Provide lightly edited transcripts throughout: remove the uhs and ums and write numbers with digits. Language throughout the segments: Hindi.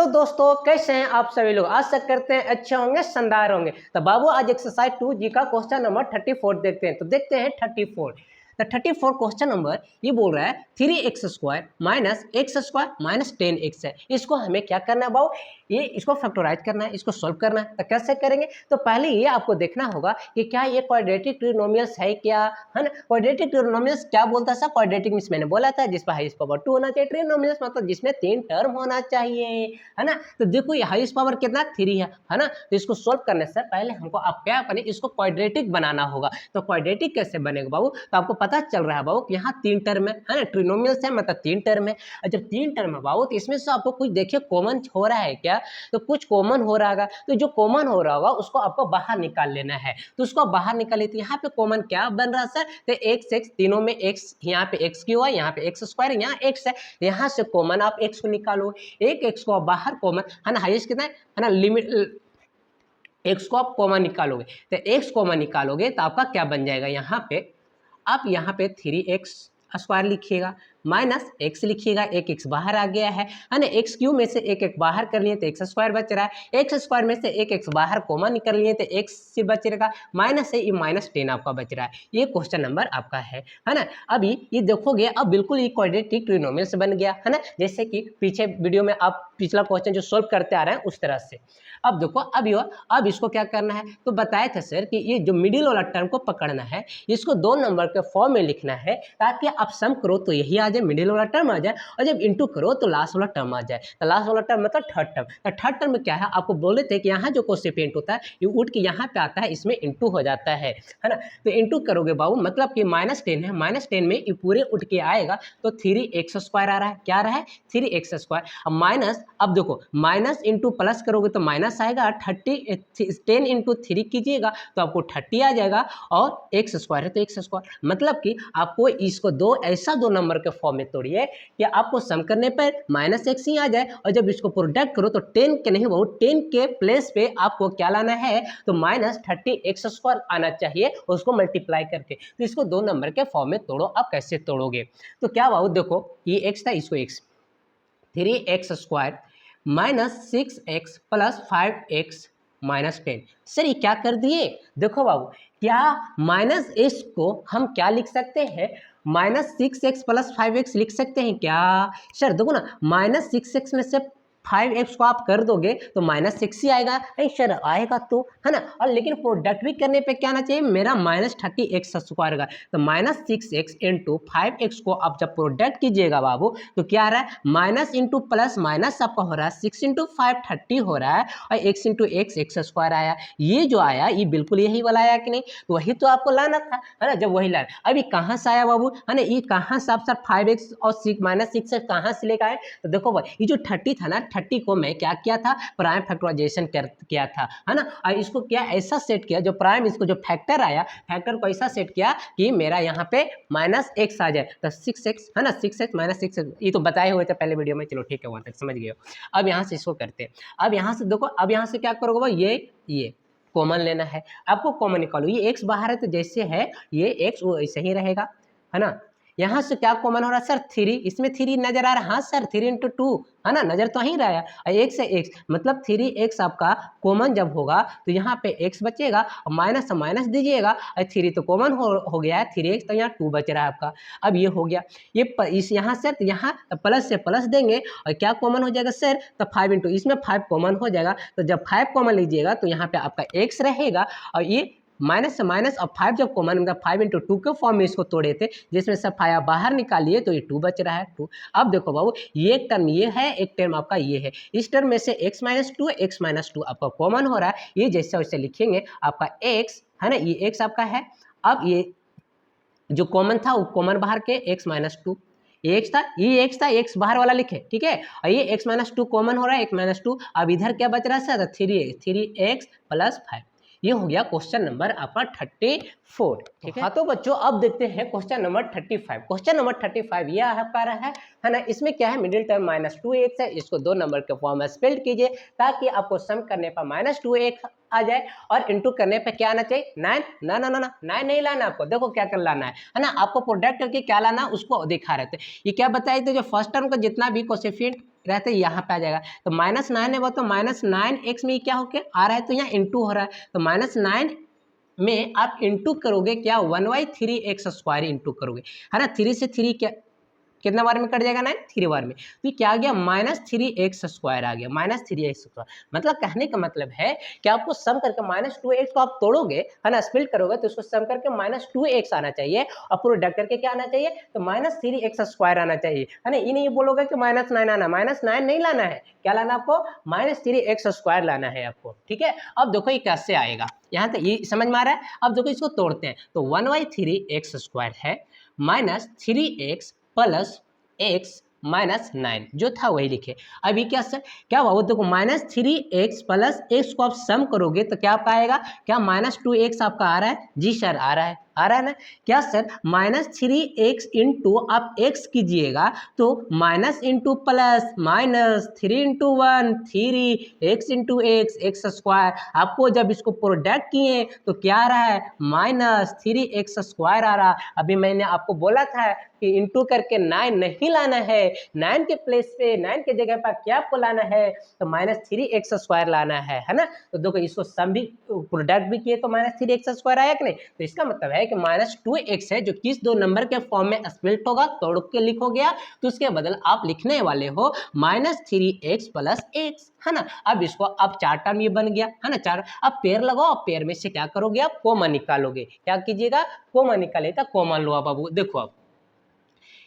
तो दोस्तों कैसे हैं आप सभी लोग। आशा करते हैं अच्छे होंगे, शानदार होंगे। तो बाबू आज एक्सरसाइज 2G का क्वेश्चन नंबर 34 देखते हैं। तो देखते हैं 34। तो 34 क्वेश्चन नंबर ये बोल रहा है 3x² minus x² minus 10x है। इसको हमें क्या करना है बाबू, ये इसको फैक्टराइज करना है, इसको सॉल्व करना है। तो कैसे करेंगे, तो पहले ये आपको देखना होगा कि क्या ये क्वाड्रेटिक ट्रिनोमियल्स है क्या, है ना। क्वाड्रेटिक ट्रिनोमियल्स क्या बोलता है सर, क्वाड्रेटिक मींस मैंने बोला था जिस पर हाईएस्ट पावर 2 होना चाहिए। ट्रिनोमियल्स मतलब जिसमें 3 टर्म होना चाहिए, है ना। तो देखो ये हाईएस्ट पावर कितना 3 है ना। तो इसको सॉल्व करने से पहले हमको आप क्या करें, इसको क्वाड्रेटिक बनाना होगा। तो क्वाड्रेटिक कैसे बनेगा बाबू, तो आपको पता चल रहा है बाबू यहाँ 3 टर्म है ना। ट्रिनोमियल्स है मतलब 3 टर्म है। और जब 3 टर्म है बाबू तो इसमें से आपको कुछ देखिए कॉमन हो रहा है क्या, तो कुछ कॉमन हो रहा है। तो जो कॉमन हो रहा होगा उसको आपको बाहर निकाल लेना है। तो उसको बाहर निकाल लेते हैं। यहाँ पे कॉमन क्या बन रहा है सर, तो x तीनों में x, यहाँ पे x क्यों है, यहाँ पे x², यहाँ x है। यहाँ से कॉमन आप x को निकालो, एक x को बाहर कॉमन, है ना। हाईएस्ट कितना है ना, लिमिट x को आप कॉमन निकालोगे। तो x कॉमन निकालोगे तो आपका क्या बन जाएगा, यहाँ पे आप यहाँ पे 3x² लिखिएगा माइनस x लिखिएगा, एक x बाहर आ गया है ना। x क्यू में से एक एक बाहर कर लिए तो x² बच रहा है। x² में से एक x बाहर कॉमन निकल लिए तो x से बच रहेगा, माइनस से ये -10 आपका बच रहा है। ये क्वेश्चन नंबर आपका है ना। अभी ये देखोगे अब बिल्कुल ये क्वाड्रेटिक ट्रिनोमियल्स बन गया है ना, जैसे कि पीछे वीडियो में आप पिछला क्वेश्चन जो सोल्व करते आ रहे हैं उस तरह से। अब देखो अब इसको क्या करना है, तो बताए थे सर कि ये जो मिडिल वाला टर्म को पकड़ना है, इसको 2 नंबर के फॉर्म में लिखना है ताकि आप सम करो तो यही आ जाए, मिडिल वाला टर्म आ जाए, और जब इंटू करो तो लास्ट वाला टर्म आ जाए। तो लास्ट वाला टर्म मतलब थर्ड टर्म। तो थर्ड टर्म में क्या है, आपको बोले थे कि यहाँ जो कोएफिशिएंट होता है ये उठ के यहाँ पे आता है, इसमें इंटू हो जाता है ना। तो इंटू करोगे बाबू मतलब कि -10 है, -10 में ये पूरे उठ के आएगा तो 3x² आ रहा है। क्या आ रहा है, 3x²। अब माइनस, अब देखो माइनस इंटू प्लस करोगे तो माइनस आएगा, 10 इंटू 3 कीजिएगा तो आपको 30 आ जाएगा, और x² है तो x²। मतलब कि आपको इसको ऐसा दो नंबर के फॉर्म में तोड़िए कि आपको सम करने पर -x ही आ जाए, और जब इसको प्रोडक्ट करो तो 10 के नहीं बहुत 10 के प्लेस पे आपको क्या लाना है, तो -30x² आना चाहिए उसको मल्टीप्लाई करके। तो इसको 2 नंबर के फॉर्म में तोड़ो। आप कैसे तोड़ोगे, तो क्या हुआ देखो, ये x था, इसको x 3x² -6x + 5x -10। Sir ये क्या कर दिए, देखो बाबू क्या -x को हम क्या लिख सकते हैं, -6x + 5x लिख सकते हैं क्या। सर देखो ना, -6x में से 5x को आप कर दोगे तो -6 ही आएगा, नहीं सर आएगा तो, है ना। और लेकिन प्रोडक्ट भी करने पे क्या आना चाहिए मेरा -30x² का। तो -6x इंटू 5x को आप जब प्रोडक्ट कीजिएगा बाबू तो क्या आ रहा है, माइनस इंटू प्लस माइनस आपका हो रहा है 6 इंटू 5 30 हो रहा है, और x इंटू x² आया। ये जो आया ये बिल्कुल यही वाला आया कि नहीं, तो वही तो आपको लाना था, है ना। जब वही लाना, अभी कहाँ से आया बाबू, है ना, ये कहाँ से आप सर 5x और -6 से कहाँ से लेकर आए, तो देखो भाई ये जो 30 था ना, 30 को मैं क्या किया था, प्राइम फैक्टराइजेशन किया था, है ना। और इसको क्या ऐसा सेट किया, जो प्राइम इसको जो फैक्टर आया, फैक्टर को ऐसा सेट किया कि मेरा यहाँ पे -x आ जाए। तो 6x है ना, 6x -6, ये तो बताए हुए थे पहले वीडियो में, चलो ठीक है वहाँ तक समझ गए हो। अब यहाँ से इसको करते हैं। अब यहाँ से देखो, अब यहाँ से क्या करोगे भाई, ये कॉमन लेना है आपको, कॉमन निकालो। ये x बाहर है तो जैसे है ये x वो ऐसे ही रहेगा, है ना। यहाँ से क्या कॉमन हो रहा है सर, 3, इसमें 3 नजर आ रहा है, हाँ सर 3 इंटू 2, है ना, नजर तो ही रहा है। और एक से x मतलब 3x आपका कॉमन जब होगा तो यहाँ पे x बचेगा, और माइनस से माइनस दीजिएगा, और 3 तो कॉमन हो गया है 3x, तो यहाँ 2 बच रहा है आपका। अब ये हो गया, ये इस यहाँ से तो यहाँ प्लस से प्लस देंगे, और क्या कॉमन हो जाएगा सर, तो 5 इंटू इसमें 5 कॉमन हो जाएगा। तो जब 5 कॉमन लीजिएगा तो यहाँ पे आपका x रहेगा, और ये माइनस से माइनस, अब 5 जब कॉमन मतलब 5 इंटू 2 के फॉर्म में इसको तोड़े थे, जिसमें से 5 बाहर निकालिए तो ये 2 बच रहा है 2। अब देखो बाबू ये एक टर्म ये है, एक टर्म आपका ये है, इस टर्म में से x -2 आपका कॉमन हो रहा है। ये जैसे वैसे लिखेंगे आपका x, है ना, ये x आपका है। अब ये जो कॉमन था वो कॉमन बाहर के x -2, ये x था, x बाहर वाला लिखे, ठीक है। और ये x -2 कॉमन हो रहा है, x -2। अब इधर क्या बच रहा है सर, 3x + 5। ये हो गया क्वेश्चन नंबर आपका 34, ठीक है। हाँ तो बच्चों अब देखते हैं क्वेश्चन नंबर 35। क्वेश्चन नंबर 35 ये आपका रहा है ना। इसमें क्या है, मिडिल टर्म -2x है, इसको 2 नंबर के फॉर्म में स्पेल्ड कीजिए ताकि आपको सम करने पर -2x आ जाए, और इंटू करने पे क्या आना चाहिए, 9। ना 9 नहीं लाना आपको, देखो क्या कर लाना है ना। आपको प्रोडक्ट करके क्या लाना उसको दिखा रहे थे। ये क्या बताए थे, जो फर्स्ट टर्म का जितना भी कोएफिशिएंट रहते यहाँ पे आ जाएगा। तो -9 है वो, तो -9x में क्या हो गया आ रहा है, तो यहाँ इंटू हो रहा है, तो -9 में आप इंटू करोगे क्या 1/3x² इंटू करोगे, है ना। 3 से 3 क्या कितना बार में कट जाएगा 9, 3 बार में, तो क्या आ गया -3x² आ गया, -3x²। मतलब कहने का मतलब है कि आपको सम करके -2x को आप तोड़ोगे, है ना, स्प्लिट करोगे तो उसको सम करके -2x आना चाहिए, और प्रोडक्ट करके क्या आना चाहिए, तो -3x² आना चाहिए, है ना। ये नहीं बोलोगे कि -9 आना, -9 नहीं लाना है, क्या लाना आपको, -3x² लाना है आपको, ठीक है। अब देखो ये कैसे आएगा, यहाँ तक ये समझ में आ रहा है। अब देखो इसको तोड़ते हैं, तो 1/3x² है -3x प्लस x -9 जो था वही लिखे। अभी क्या सर क्या हुआ, वो देखो -3x प्लस x को आप सम करोगे तो क्या आपका आएगा, क्या -2x आपका आ रहा है, जी सर आ रहा है, आ रहा है ना। क्या सर -3x इंटू आप x कीजिएगा तो minus into plus, -3 into 1 3x into x² आपको जब इसको प्रोडक्ट किए तो क्या आ रहा है, -3x² आ रहा। अभी मैंने आपको बोला था कि इंटू करके 9 नहीं लाना है, 9 के प्लेस पे 9 के जगह पर क्या आपको लाना है, तो -3x² लाना है ना। तो देखो इसको सम भी प्रोडक्ट भी किए तो -3x² आया कि नहीं, तो इसका मतलब है कि -2x है जो किस दो नंबर के फॉर्म में स्प्लिट होगा, तोड़ के लिखोगे तो उसके बदल आप लिखने वाले हो -3x प्लस x, है ना। अब इसको अब 4 टर्म ये बन गया, है ना, 4। अब पेयर लगाओ, पेयर में से क्या करोगे आप, कॉमन निकालोगे, क्या कीजिएगा, कॉमन निकालेगा, कॉमन लो। अब देखो अब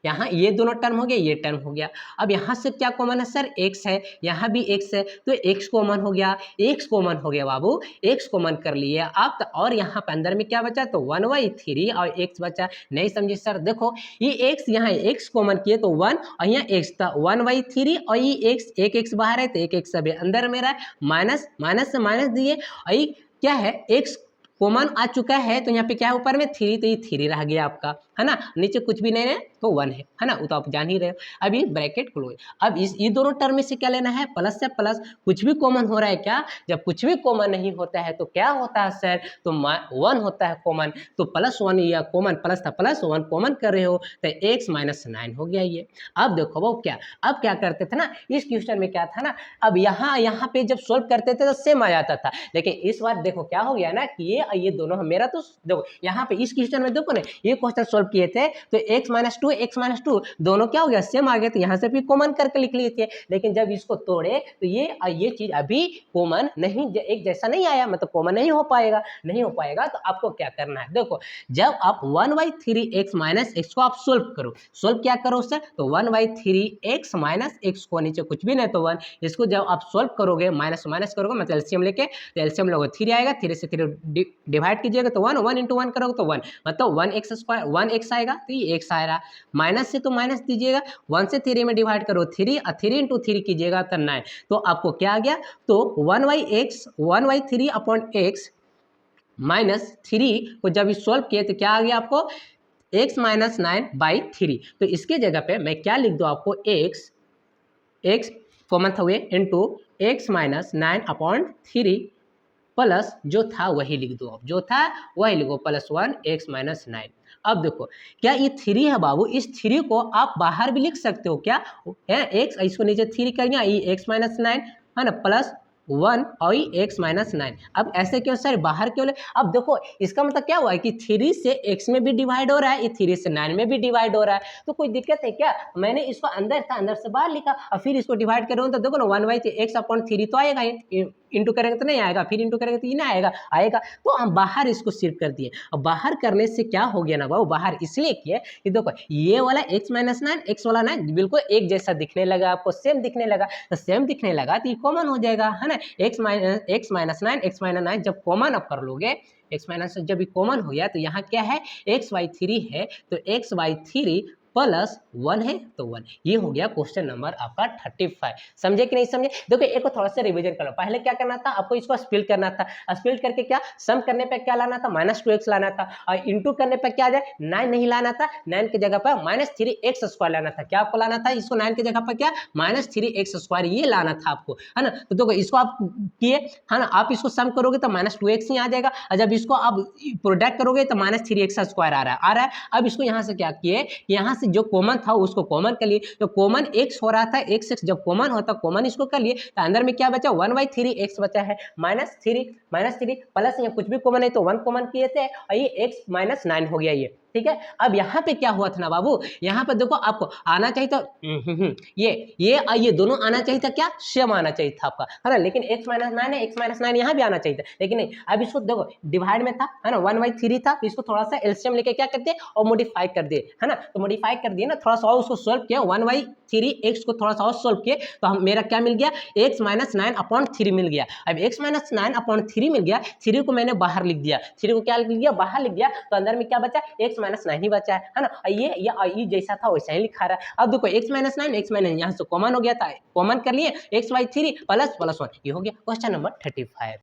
यहाँ ये दोनों टर्म हो गया, ये टर्म हो गया। अब यहाँ से क्या कॉमन है सर, x है, यहाँ भी x है, तो x कॉमन हो गया, x कॉमन हो गया बाबू, x कॉमन कर लिए आप। तो और यहाँ पे अंदर में क्या बचा, तो 1/3 और x बचा। नहीं समझे सर, देखो ये x यहाँ x कॉमन किए तो 1 और यहाँ x था 1/3 और ये x एक x बाहर है तो एक x अभी अंदर में रहा है, माइनस माइनस से माइनस दिए और ये क्या है x कॉमन आ चुका है, तो यहाँ पे क्या है ऊपर में 3, तो ये 3 रह गया आपका, है ना, नीचे कुछ भी नहीं है तो 1 है ना, वो तो आप जान ही रहे हो। अब ये ब्रैकेट क्लोज, अब इस ये दोनों टर्म में से क्या लेना है, प्लस से प्लस, कुछ भी कॉमन हो रहा है क्या, जब कुछ भी कॉमन नहीं होता है तो क्या होता है सर, तो 1 होता है कॉमन, तो +1 या कॉमन प्लस था +1 कॉमन कर रहे हो तो x -9 हो गया ये। अब देखो वो क्या, अब क्या करते थे ना, इस क्वेश्चन में क्या था ना, अब यहाँ पे जब सोल्व करते थे तो सेम आ जाता था, लेकिन इस बार देखो क्या हो गया ना कि ये दोनों मेरा, तो देखो यहाँ पे इस क्वेश्चन में देखो ना, ये क्वेश्चन सोल्व किए थे तो x -2 दोनों क्या हो गया, सेम आ गया, तो यहाँ से भी कॉमन करके लिख लिए थे। लेकिन जब इसको तोड़े तो ये चीज अभी कॉमन नहीं, एक जैसा नहीं आया, मतलब कॉमन नहीं हो पाएगा, नहीं हो पाएगा। तो आपको क्या करना है, देखो जब आप 1/3x - x को आप सोल्व करो, सोल्व क्या करो सर, तो 1/3x - x को नीचे कुछ भी नहीं तो 1, इसको जब आप सोल्व करोगे माइनस माइनस करोगे मतलब एलसीएम लेके, तो एलसीएम लोगे 3 आएगा, 3 से 3 डिवाइड कीजिएगा तो 1, 1 इंटू 1 करोगे तो 1, मतलब 1x² 1x आएगा, तो ये x आ रहा, माइनस से तो माइनस दीजिएगा, 1 से 3 में डिवाइड करो 3 और 3 इंटू 3 कीजिएगा तो 9, तो आपको क्या आ गया, तो 1/3 अपॉन x -3 को जब इस सॉल्व किए तो क्या आ गया आपको, x -9/3। तो इसके जगह पे मैं क्या लिख दूँ आपको, x कॉमन था हुए इंटू x -9/3 प्लस जो था वही लिख दो, अब जो था वही लिखो, +1 x -9। अब देखो क्या ये 3 है बाबू, इस 3 को आप बाहर भी लिख सकते हो क्या, है x, इसको नीचे 3 कर गया, ये x -9 है ना, +1 और ये x -9। अब ऐसे क्यों सर, बाहर क्यों ले, अब देखो इसका मतलब क्या हुआ है कि 3 से x में भी डिवाइड हो रहा है, ये 3 से 9 में भी डिवाइड हो रहा है, तो कोई दिक्कत है क्या, मैंने इसको अंदर था अंदर से बाहर लिखा और फिर इसको डिवाइड कर रहा हूँ, तो देखो ना 1/x/3 तो आएगा, इंटू करेंगे तो नहीं आएगा, फिर इंटू करेंगे तो ये नहीं आएगा, तो हम बाहर इसको सिर्फ कर दिए। अब बाहर करने से क्या हो गया ना बाबू, बाहर इसलिए किए कि देखो ये वाला x -9 x वाला 9 बिल्कुल एक जैसा दिखने लगा, आपको सेम दिखने लगा, तो सेम दिखने लगा तो ये कॉमन हो जाएगा, है ना, x -9 जब कॉमन आप कर लोगे, x जब ये कॉमन हो गया तो यहाँ क्या है, x/3 है, तो x/3 +1 है तो 1, ये हो गया क्वेश्चन नंबर आपका 35। समझे कि नहीं समझे, देखो एक को थोड़ा सा रिवीजन कर लो, पहले क्या करना था आपको, इसको स्प्लिट करना था, स्प्लिट करके क्या सम करने पे क्या लाना था, -2x लाना था, और इंटू करने पे क्या आ जाए 9 नहीं लाना था, 9 की जगह पर -3x² लाना था, क्या आपको लाना था, इसको 9 की जगह पर क्या -3x² ये लाना था आपको, है ना। तो देखो इसको आप किए, है ना, आप इसको सम करोगे तो -2x ही आ जाएगा, और जब इसको आप प्रोडक्ट करोगे तो -3x² आ रहा है। अब इसको यहाँ से क्या किए, यहाँ से जो कॉमन था उसको कॉमन कर लिए, तो कॉमन x हो रहा था, x जब कॉमन होता कॉमन इसको कर लिए, तो अंदर में क्या बचा 1/3 x बचा है, -3 प्लस यहाँ कुछ भी कॉमन है तो 1 कॉमन किए थे और ये x - 9 हो गया ये, ठीक है। अब यहाँ पे क्या हुआ था ना बाबू, यहाँ पे देखो आपको आना चाहिए था ये दोनों आना चाहिए था, क्या सेम आना चाहिए था आपका, है ना, लेकिन x - 9 है, x - 9 यहाँ भी आना चाहिए था, लेकिन नहीं। अब इसको देखो डिवाइड में था, है ना, 1/3 था, तो इसको थोड़ा सा एलसीएम लेके क्या करते और मॉडिफाई कर दिए, है ना, तो मॉडिफाई कर दिए ना, थोड़ा सा और उसको सोल्व किया, 1/3 को थोड़ा सा और सोल्व किए तो हम मेरा क्या मिल गया, x - 9/3 मिल गया। अब x - 9/3 मिल गया, 3 को मैंने बाहर लिख दिया, 3 को क्या लिख दिया, बाहर लिख दिया, तो अंदर में क्या बचा, x - 9 ही बचा है ना, ये जैसा था वैसा ही लिखा रहा है। अब देखो x - 9 यहाँ से कॉमन हो गया था, कॉमन कर लिए x/3 ++1, ये हो गया क्वेश्चन नंबर 35।